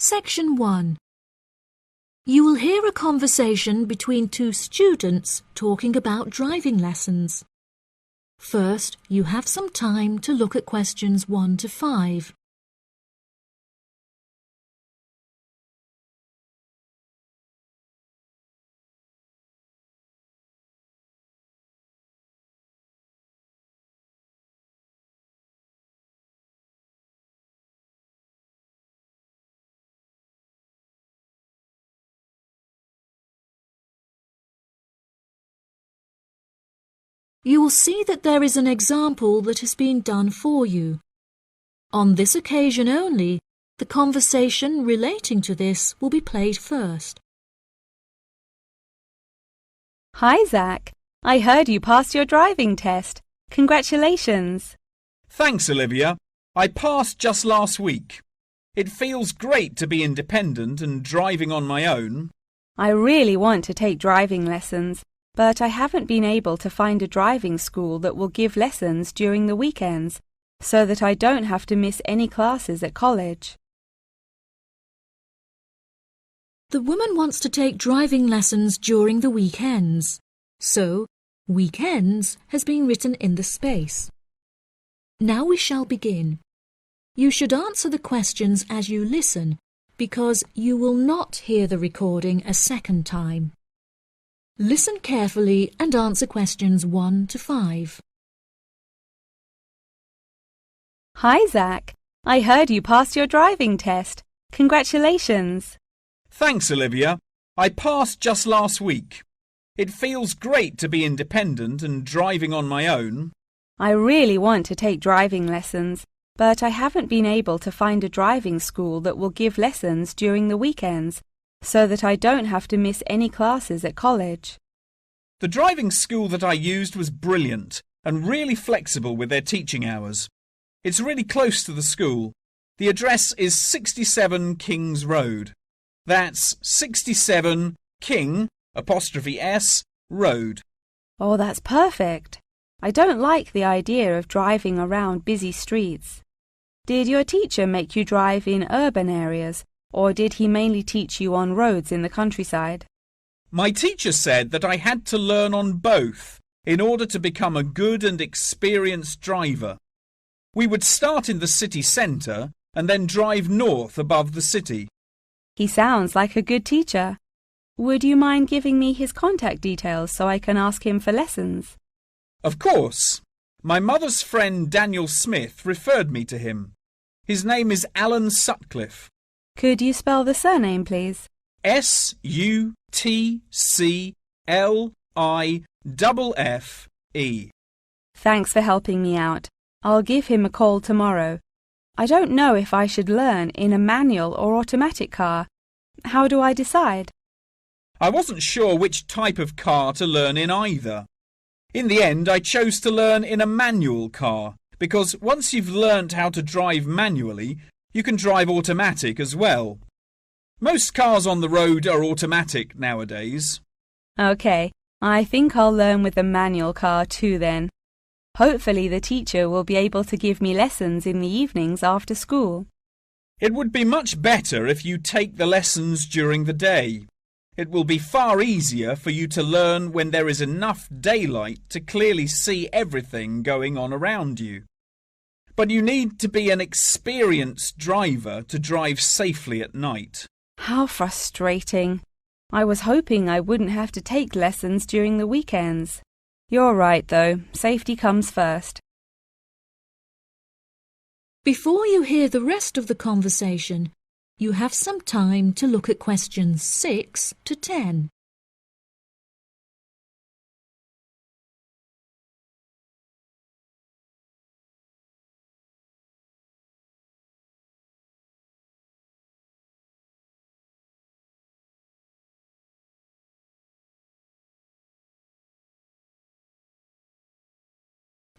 Section 1. You will hear a conversation between two students talking about driving lessons. First, you have some time to look at questions 1 to 5. You will see that there is an example that has been done for you. On this occasion only, the conversation relating to this will be played first. Hi, Zach. I heard you passed your driving test. Congratulations. Thanks, Olivia. I passed just last week. It feels great to be independent and driving on my own. I really want to take driving lessons, but I haven't been able to find a driving school that will give lessons during the weekends, so that I don't have to miss any classes at college. The woman wants to take driving lessons during the weekends, so weekends has been written in the space. Now we shall begin. You should answer the questions as you listen, because you will not hear the recording a second time. Listen carefully and answer questions 1 to 5. Hi, Zach. I heard you passed your driving test. Congratulations. Thanks, Olivia. I passed just last week. It feels great to be independent and driving on my own. I really want to take driving lessons, but I haven't been able to find a driving school that will give lessons during the weekends, so that I don't have to miss any classes at college. The driving school that I used was brilliant and really flexible with their teaching hours. It's really close to the school. The address is 67 Kings Road. That's 67 King''S Road. Oh, that's perfect. I don't like the idea of driving around busy streets. Did your teacher make you drive in urban areas, or did he mainly teach you on roads in the countryside? My teacher said that I had to learn on both in order to become a good and experienced driver. We would start in the city centre and then drive north above the city. He sounds like a good teacher. Would you mind giving me his contact details so I can ask him for lessons? Of course. My mother's friend Daniel Smith referred me to him. His name is Alan Sutcliffe. Could you spell the surname, please? Sutcliffe. Thanks for helping me out. I'll give him a call tomorrow. I don't know if I should learn in a manual or automatic car. How do I decide? I wasn't sure which type of car to learn in either. In the end, I chose to learn in a manual car because once you've learnt how to drive manually, you can drive automatic as well. Most cars on the road are automatic nowadays. OK, I think I'll learn with a manual car too then. Hopefully the teacher will be able to give me lessons in the evenings after school. It would be much better if you take the lessons during the day. It will be far easier for you to learn when there is enough daylight to clearly see everything going on around you. But you need to be an experienced driver to drive safely at night. How frustrating. I was hoping I wouldn't have to take lessons during the weekends. You're right, though. Safety comes first. Before you hear the rest of the conversation, you have some time to look at questions 6 to 10.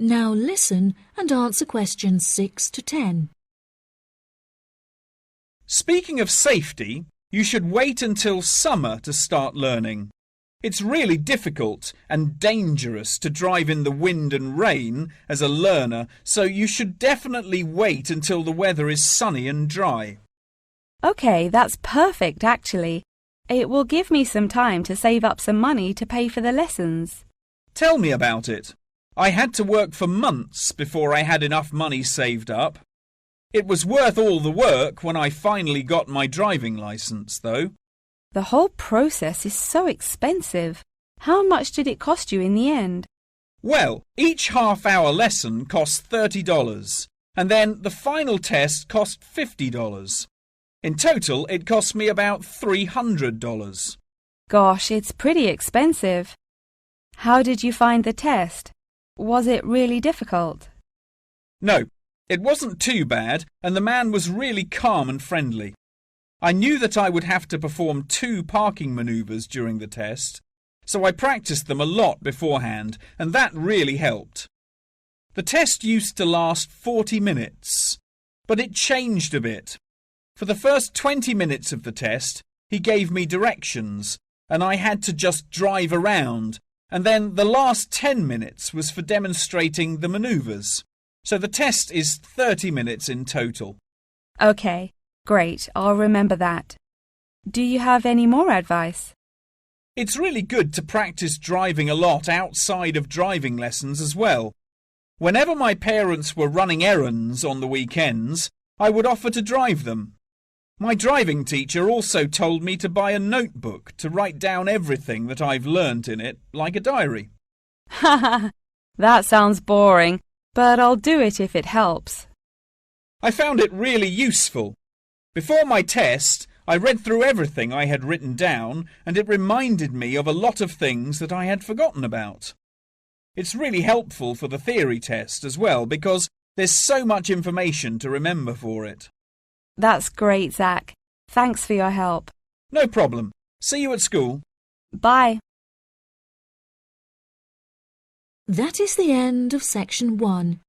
Now listen and answer questions 6 to 10. Speaking of safety, you should wait until summer to start learning. It's really difficult and dangerous to drive in the wind and rain as a learner, so you should definitely wait until the weather is sunny and dry. Okay, that's perfect actually. It will give me some time to save up some money to pay for the lessons. Tell me about it. I had to work for months before I had enough money saved up. It was worth all the work when I finally got my driving licence, though. The whole process is so expensive. How much did it cost you in the end? Well, each half-hour lesson cost $30, and then the final test cost $50. In total, it cost me about $300. Gosh, it's pretty expensive. How did you find the test? Was it really difficult? No, it wasn't too bad, and the man was really calm and friendly. I knew that I would have to perform 2 parking manoeuvres during the test, so I practiced them a lot beforehand, and that really helped. The test used to last 40 minutes, but it changed a bit. For the first 20 minutes of the test, he gave me directions, and I had to just drive around, and then the last 10 minutes was for demonstrating the manoeuvres. So the test is 30 minutes in total. Okay, great. I'll remember that. Do you have any more advice? It's really good to practice driving a lot outside of driving lessons as well. Whenever my parents were running errands on the weekends, I would offer to drive them. My driving teacher also told me to buy a notebook to write down everything that I've learnt in it, like a diary. Haha, that sounds boring, but I'll do it if it helps. I found it really useful. Before my test, I read through everything I had written down, and it reminded me of a lot of things that I had forgotten about. It's really helpful for the theory test as well, because there's so much information to remember for it. That's great, Zach. Thanks for your help. No problem. See you at school. Bye. That is the end of section 1.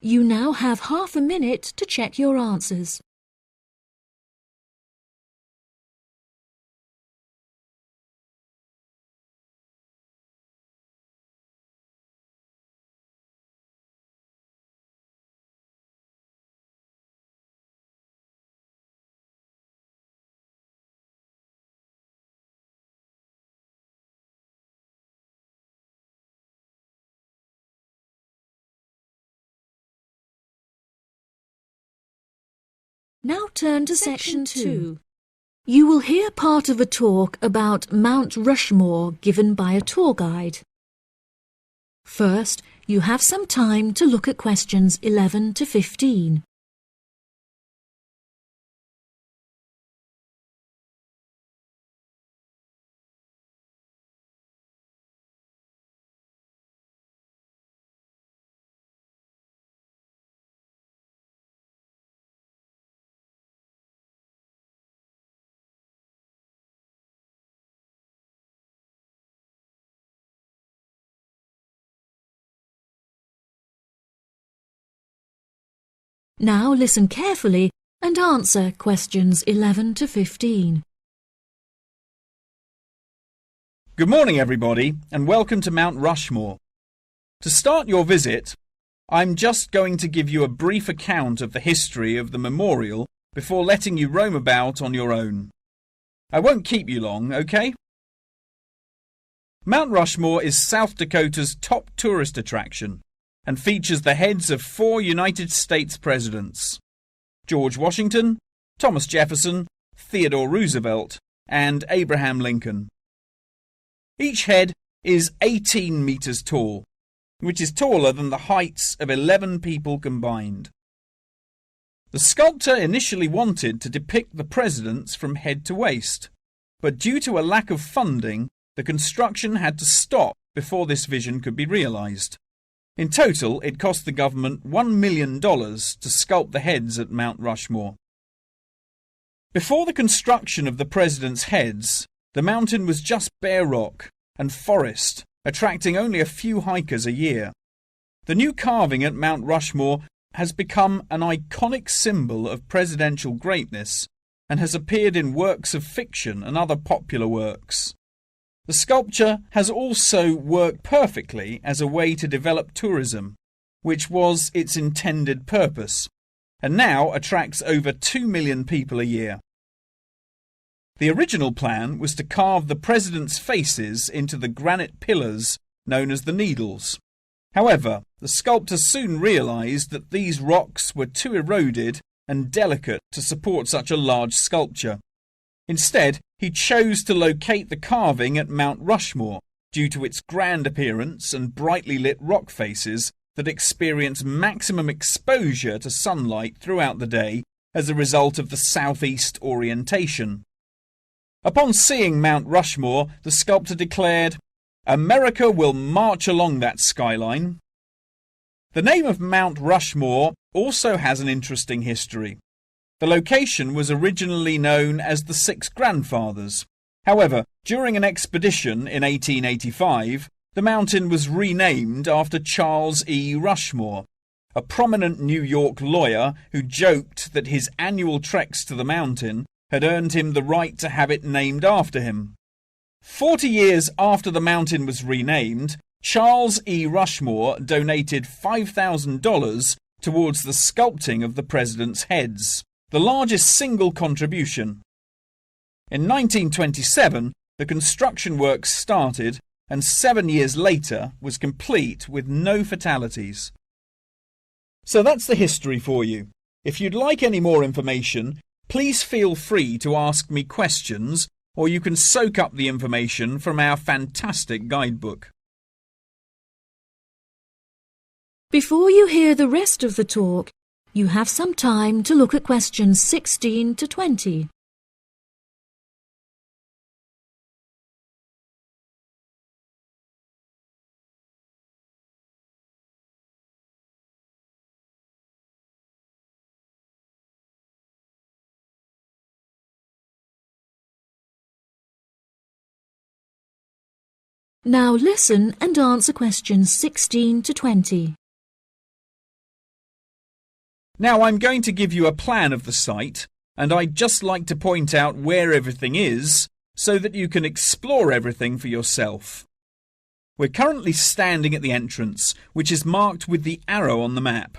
You now have half a minute to check your answers. Now turn to section 2. You will hear part of a talk about Mount Rushmore given by a tour guide. First, you have some time to look at questions 11 to 15. Now listen carefully and answer questions 11 to 15. Good morning, everybody, and welcome to Mount Rushmore. To start your visit, I'm just going to give you a brief account of the history of the memorial before letting you roam about on your own. I won't keep you long, okay? Mount Rushmore is South Dakota's top tourist attraction and features the heads of 4 United States presidents: George Washington, Thomas Jefferson, Theodore Roosevelt, and Abraham Lincoln. Each head is 18 meters tall, which is taller than the heights of 11 people combined. The sculptor initially wanted to depict the presidents from head to waist, but due to a lack of funding, the construction had to stop before this vision could be realized. In total, it cost the government $1 million to sculpt the heads at Mount Rushmore. Before the construction of the presidents' heads, the mountain was just bare rock and forest, attracting only a few hikers a year. The new carving at Mount Rushmore has become an iconic symbol of presidential greatness and has appeared in works of fiction and other popular works. The sculpture has also worked perfectly as a way to develop tourism, which was its intended purpose, and now attracts over 2 million people a year. The original plan was to carve the president's faces into the granite pillars known as the Needles. However, the sculptor soon realised that these rocks were too eroded and delicate to support such a large sculpture. Instead, he chose to locate the carving at Mount Rushmore due to its grand appearance and brightly lit rock faces that experience maximum exposure to sunlight throughout the day as a result of the southeast orientation. Upon seeing Mount Rushmore, the sculptor declared, "America will march along that skyline." The name of Mount Rushmore also has an interesting history. The location was originally known as the Six Grandfathers. However, during an expedition in 1885, the mountain was renamed after Charles E. Rushmore, a prominent New York lawyer who joked that his annual treks to the mountain had earned him the right to have it named after him. 40 years after the mountain was renamed, Charles E. Rushmore donated $5,000 towards the sculpting of the president's heads, the largest single contribution. In 1927, the construction work started and 7 years later was complete with no fatalities. So that's the history for you. If you'd like any more information, please feel free to ask me questions, or you can soak up the information from our fantastic guidebook. Before you hear the rest of the talk, you have some time to look at questions 16 to 20. Now listen and answer questions 16 to 20. Now I'm going to give you a plan of the site, and I'd just like to point out where everything is so that you can explore everything for yourself. We're currently standing at the entrance, which is marked with the arrow on the map.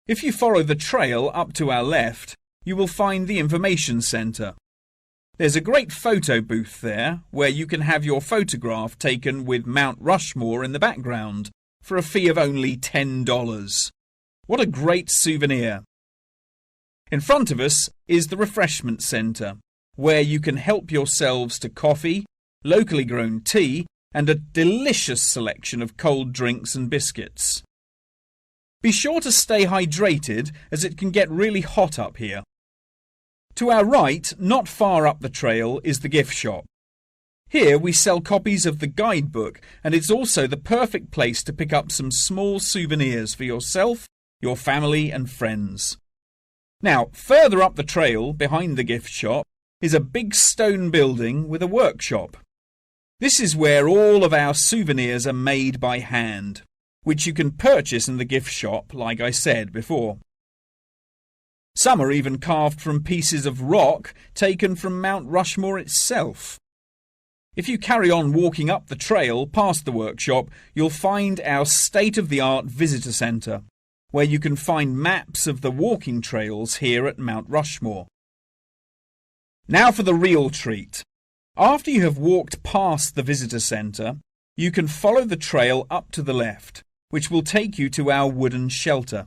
If you follow the trail up to our left, you will find the information centre. There's a great photo booth there where you can have your photograph taken with Mount Rushmore in the background for a fee of only $10. What a great souvenir! In front of us is the refreshment centre, where you can help yourselves to coffee, locally grown tea, and a delicious selection of cold drinks and biscuits. Be sure to stay hydrated as it can get really hot up here. To our right, not far up the trail, is the gift shop. Here we sell copies of the guidebook, and it's also the perfect place to pick up some small souvenirs for yourself, your family and friends. Now, further up the trail, behind the gift shop, is a big stone building with a workshop. This is where all of our souvenirs are made by hand, which you can purchase in the gift shop, like I said before. Some are even carved from pieces of rock taken from Mount Rushmore itself. If you carry on walking up the trail past the workshop, you'll find our state-of-the-art visitor centre, where you can find maps of the walking trails here at Mount Rushmore. Now for the real treat. After you have walked past the visitor centre, you can follow the trail up to the left, which will take you to our wooden shelter.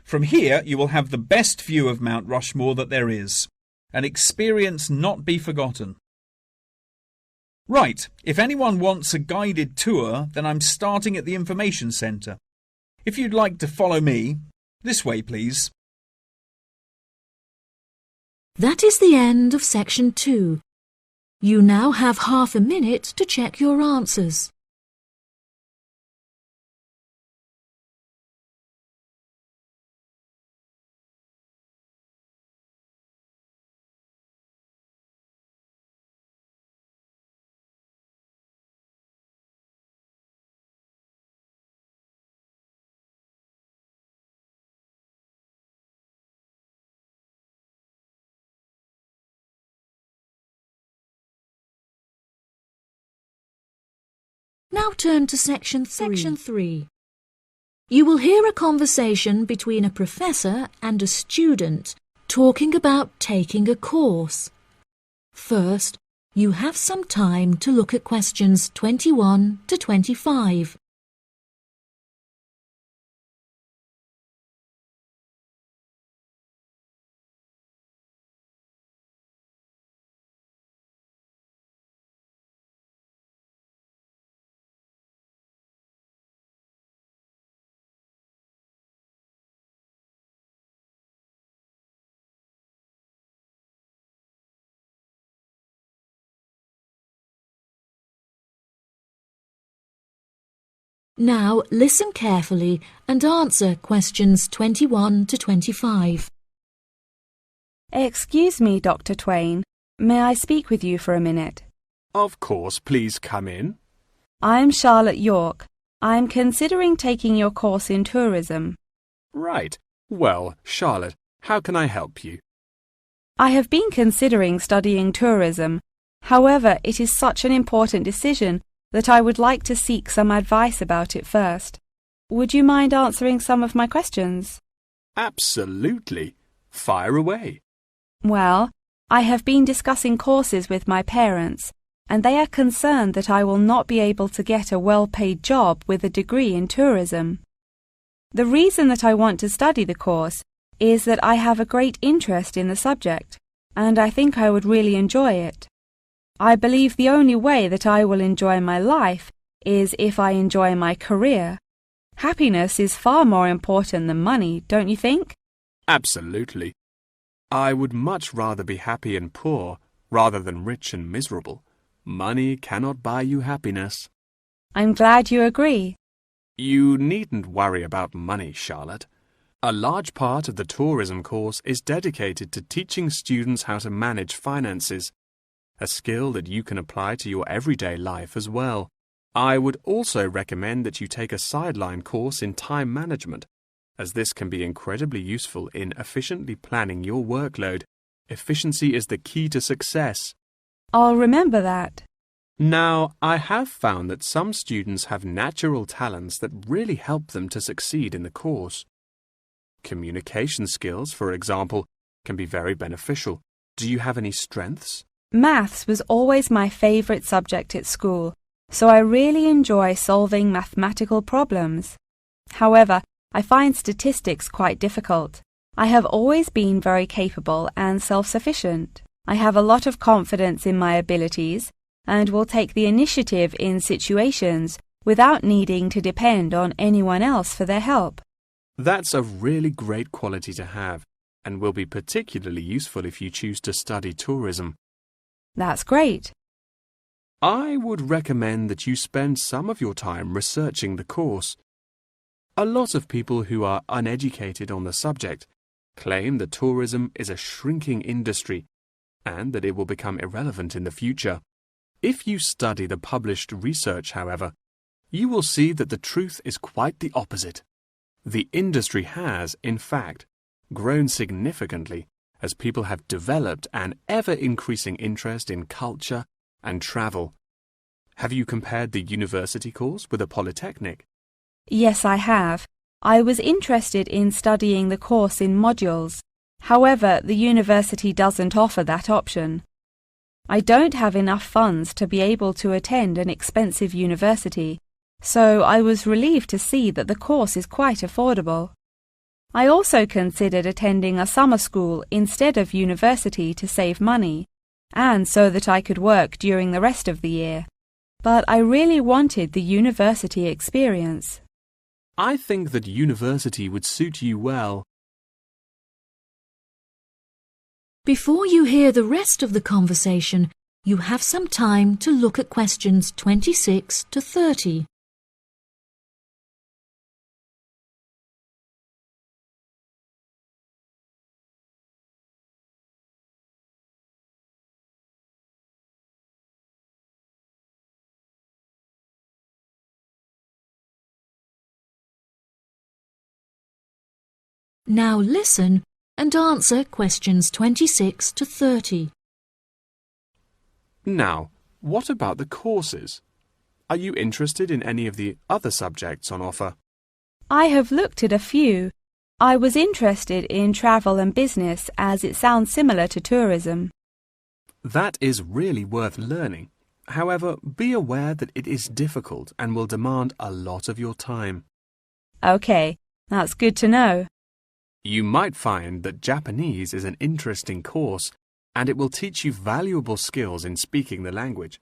From here you will have the best view of Mount Rushmore that there is, an experience not be forgotten. Right, if anyone wants a guided tour, then I'm starting at the information centre. If you'd like to follow me, this way please. That is the end of section 2. You now have half a minute to check your answers. Now turn to section 3. You will hear a conversation between a professor and a student talking about taking a course. First, you have some time to look at questions 21 to 25. Now listen carefully and answer questions 21 to 25. Excuse me, Dr. Twain. May I speak with you for a minute? Of course, please come in. I'm Charlotte York. I'm considering taking your course in tourism. Right. Well, Charlotte, how can I help you? I have been considering studying tourism. However, it is such an important decision that I would like to seek some advice about it first. Would you mind answering some of my questions? Absolutely. Fire away. Well, I have been discussing courses with my parents, and they are concerned that I will not be able to get a well-paid job with a degree in tourism. The reason that I want to study the course is that I have a great interest in the subject, and I think I would really enjoy it. I believe the only way that I will enjoy my life is if I enjoy my career. Happiness is far more important than money, don't you think? Absolutely. I would much rather be happy and poor rather than rich and miserable. Money cannot buy you happiness. I'm glad you agree. You needn't worry about money, Charlotte. A large part of the tourism course is dedicated to teaching students how to manage finances, a skill that you can apply to your everyday life as well. I would also recommend that you take a sideline course in time management, as this can be incredibly useful in efficiently planning your workload. Efficiency is the key to success. I'll remember that. Now, I have found that some students have natural talents that really help them to succeed in the course. Communication skills, for example, can be very beneficial. Do you have any strengths? Maths was always my favourite subject at school, so I really enjoy solving mathematical problems. However, I find statistics quite difficult. I have always been very capable and self-sufficient. I have a lot of confidence in my abilities and will take the initiative in situations without needing to depend on anyone else for their help. That's a really great quality to have and will be particularly useful if you choose to study tourism. That's great. I would recommend that you spend some of your time researching the course. A lot of people who are uneducated on the subject claim that tourism is a shrinking industry and that it will become irrelevant in the future. If you study the published research, however, you will see that the truth is quite the opposite. The industry has, in fact, grown significantly as people have developed an ever-increasing interest in culture and travel. Have you compared the university course with a polytechnic? Yes, I have. I was interested in studying the course in modules. However, the university doesn't offer that option. I don't have enough funds to be able to attend an expensive university, so I was relieved to see that the course is quite affordable. I also considered attending a summer school instead of university to save money, and so that I could work during the rest of the year. But I really wanted the university experience. I think that university would suit you well. Before you hear the rest of the conversation, you have some time to look at questions 26 to 30. Now listen and answer questions 26 to 30. Now, what about the courses? Are you interested in any of the other subjects on offer? I have looked at a few. I was interested in travel and business as it sounds similar to tourism. That is really worth learning. However, be aware that it is difficult and will demand a lot of your time. Okay, that's good to know. You might find that Japanese is an interesting course and it will teach you valuable skills in speaking the language.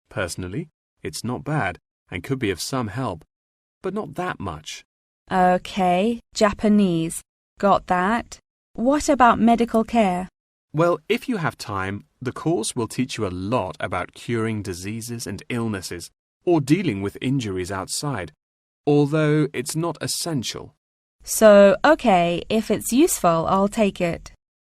Personally, it's not bad and could be of some help, but not that much. Okay, Japanese. Got that. What about medical care? Well, if you have time, the course will teach you a lot about curing diseases and illnesses or dealing with injuries outside, although it's not essential. So, okay, if it's useful, I'll take it.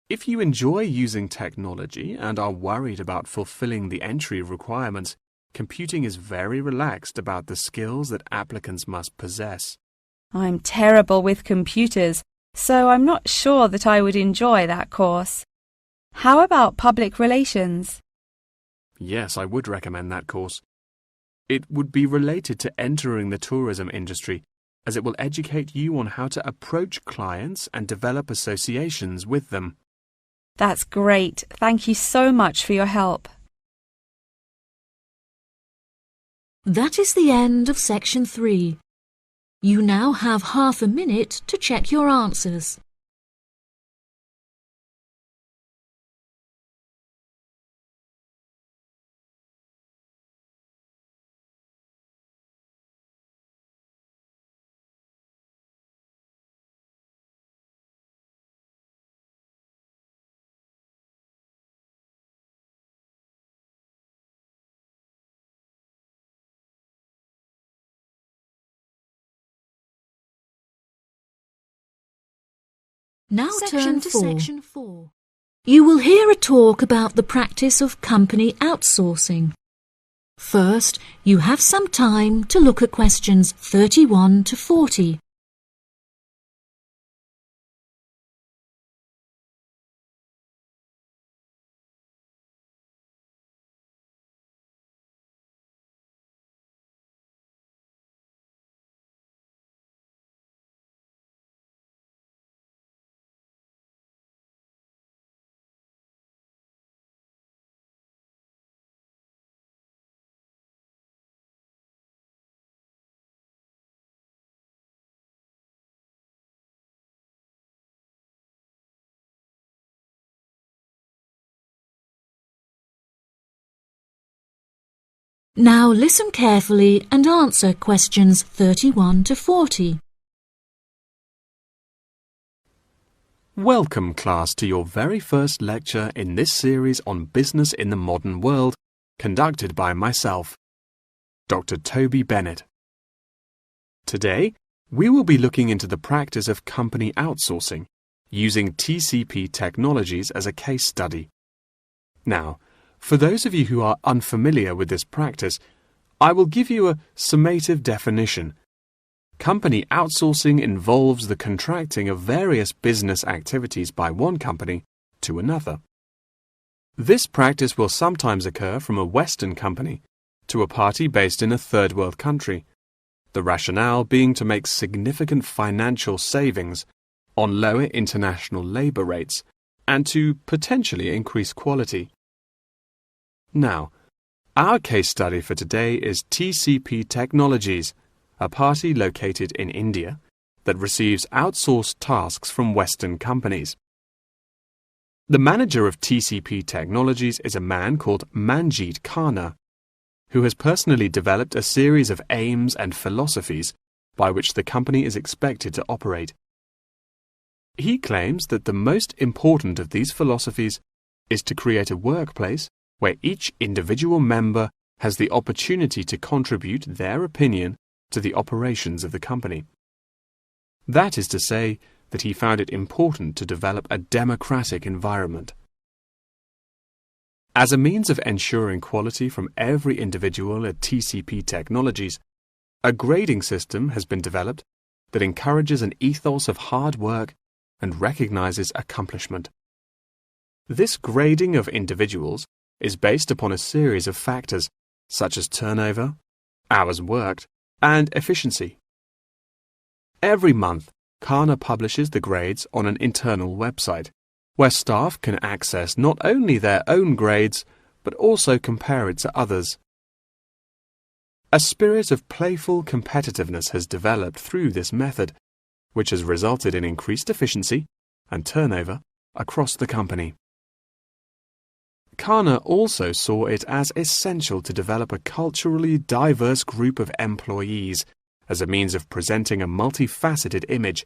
If you enjoy using technology and are worried about fulfilling the entry requirements, computing is very relaxed about the skills that applicants must possess. I'm terrible with computers, so I'm not sure that I would enjoy that course. How about public relations? Yes, I would recommend that course. It would be related to entering the tourism industry, as it will educate you on how to approach clients and develop associations with them. That's great. Thank you so much for your help. That is the end of section 3. You now have half a minute to check your answers. Now turn to section 4. You will hear a talk about the practice of company outsourcing. First, you have some time to look at questions 31 to 40. Now listen carefully and answer questions 31 to 40. Welcome, class, to your very first lecture in this series on business in the modern world, conducted by myself, Dr. Toby Bennett. Today, we will be looking into the practice of company outsourcing, using TCP technologies as a case study. Now, for those of you who are unfamiliar with this practice, I will give you a summative definition. Company outsourcing involves the contracting of various business activities by one company to another. This practice will sometimes occur from a Western company to a party based in a third world country, the rationale being to make significant financial savings on lower international labour rates and to potentially increase quality. Now, our case study for today is TCP Technologies, a party located in India that receives outsourced tasks from Western companies. The manager of TCP Technologies is a man called Manjeet Khanna, who has personally developed a series of aims and philosophies by which the company is expected to operate. He claims that the most important of these philosophies is to create a workplace where each individual member has the opportunity to contribute their opinion to the operations of the company. That is to say that he found it important to develop a democratic environment. As a means of ensuring quality from every individual at TCP Technologies, a grading system has been developed that encourages an ethos of hard work and recognizes accomplishment. This grading of individuals is based upon a series of factors such as turnover, hours worked, and efficiency. Every month, Khanna publishes the grades on an internal website, where staff can access not only their own grades, but also compare it to others. A spirit of playful competitiveness has developed through this method, which has resulted in increased efficiency and turnover across the company. Kana also saw it as essential to develop a culturally diverse group of employees as a means of presenting a multifaceted image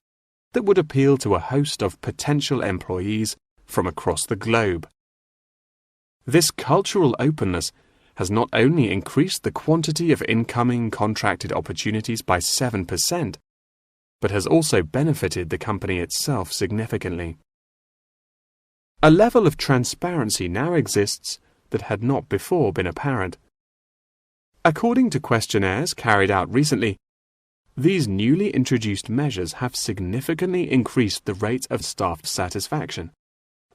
that would appeal to a host of potential employees from across the globe. This cultural openness has not only increased the quantity of incoming contracted opportunities by 7%, but has also benefited the company itself significantly. A level of transparency now exists that had not before been apparent. According to questionnaires carried out recently, these newly introduced measures have significantly increased the rate of staff satisfaction,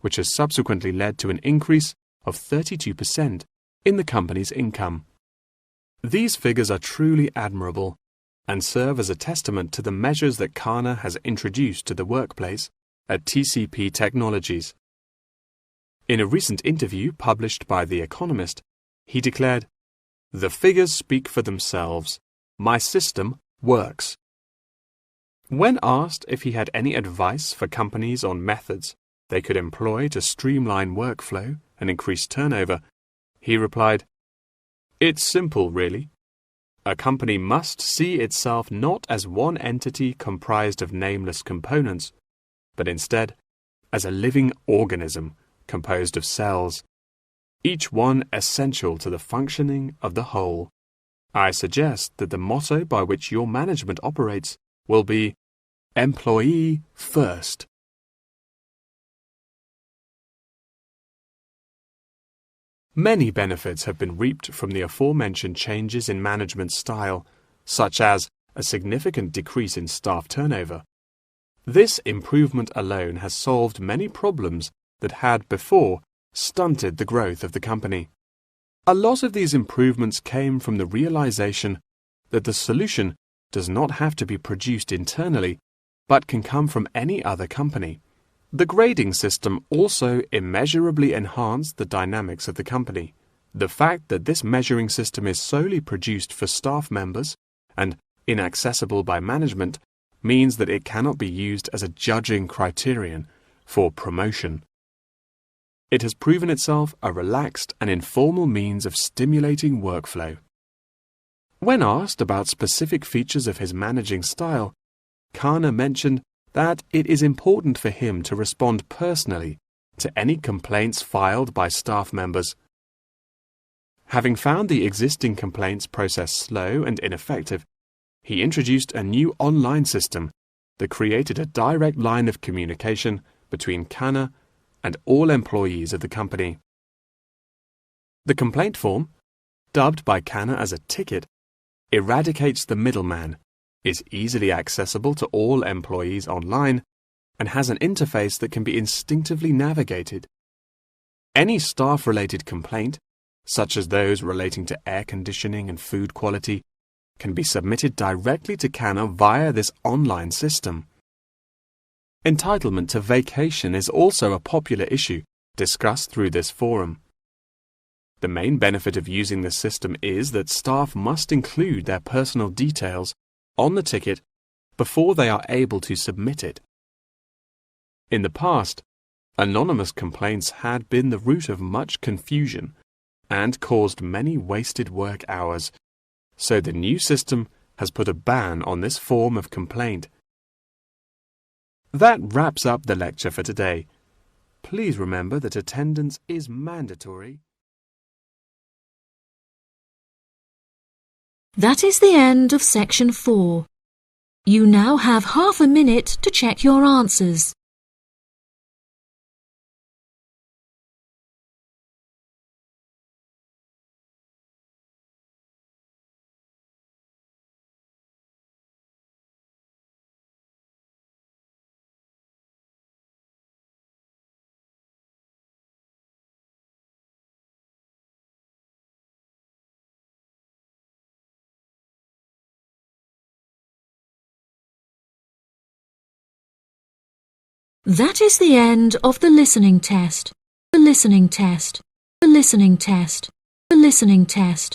which has subsequently led to an increase of 32% in the company's income. These figures are truly admirable and serve as a testament to the measures that Kana has introduced to the workplace at TCP Technologies. In a recent interview published by The Economist, he declared, "The figures speak for themselves. My system works." When asked if he had any advice for companies on methods they could employ to streamline workflow and increase turnover, he replied, "It's simple, really. A company must see itself not as one entity comprised of nameless components, but instead as a living organism composed of cells, each one essential to the functioning of the whole. I suggest that the motto by which your management operates will be employee first." Many benefits have been reaped from the aforementioned changes in management style, such as a significant decrease in staff turnover. This improvement alone has solved many problems that had before stunted the growth of the company. A lot of these improvements came from the realization that the solution does not have to be produced internally, but can come from any other company. The grading system also immeasurably enhanced the dynamics of the company. The fact that this measuring system is solely produced for staff members and inaccessible by management means that it cannot be used as a judging criterion for promotion. It has proven itself a relaxed and informal means of stimulating workflow. When asked about specific features of his managing style, Kana mentioned that it is important for him to respond personally to any complaints filed by staff members. Having found the existing complaints process slow and ineffective, he introduced a new online system that created a direct line of communication between Kana and all employees of the company. The complaint form, dubbed by Kana as a ticket, eradicates the middleman, is easily accessible to all employees online, and has an interface that can be instinctively navigated. Any staff-related complaint, such as those relating to air conditioning and food quality, can be submitted directly to Kana via this online system. Entitlement to vacation is also a popular issue discussed through this forum. The main benefit of using this system is that staff must include their personal details on the ticket before they are able to submit it. In the past, anonymous complaints had been the root of much confusion and caused many wasted work hours, so the new system has put a ban on this form of complaint. That wraps up the lecture for today. Please remember that attendance is mandatory. That is the end of section 4. You now have half a minute to check your answers. That is the end of the listening test. The listening test. The listening test. The listening test.